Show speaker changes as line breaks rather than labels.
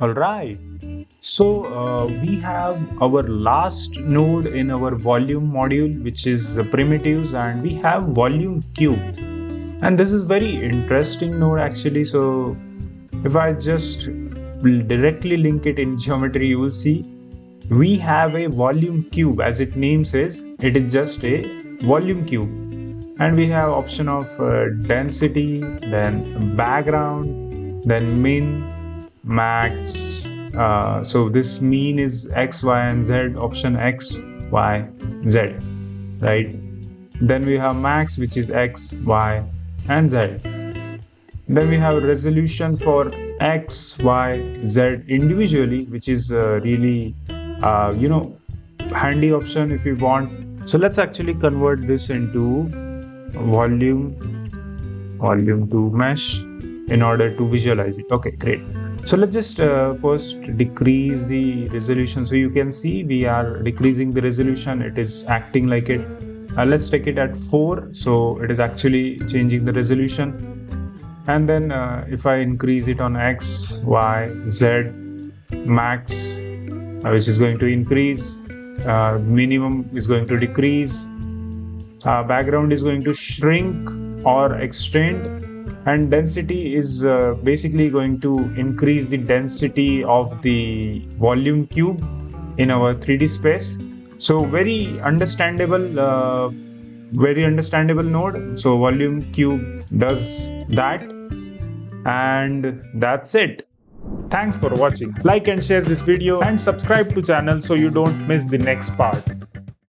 All right. So we have our last node in our volume module, which is the primitives, and we have volume cube. And this is very interesting node actually. So if I just directly link it in geometry, you will see we have a volume cube. As its name says, it is just a volume cube. And we have option of density, then background, then min, max. So this mean is x, y, and z. Option x, y, z, right? Then we have max, which is x, y, and z. Then we have resolution for x, y, z individually, which is really, handy option if you want. So let's actually convert this into volume to mesh in order to visualize it. Okay, great. So let's just first decrease the resolution. So you can see we are decreasing the resolution. It is acting like it. Let's take it at 4. So it is actually changing the resolution. And then if I increase it on x, y, z, max, which is going to increase, minimum is going to decrease, background is going to shrink or extend, and density is basically going to increase the density of the volume cube in our 3D space. So very understandable node. So volume cube does that, and that's it. Thanks for watching. Like and share this video and subscribe to channel so you don't miss the next part.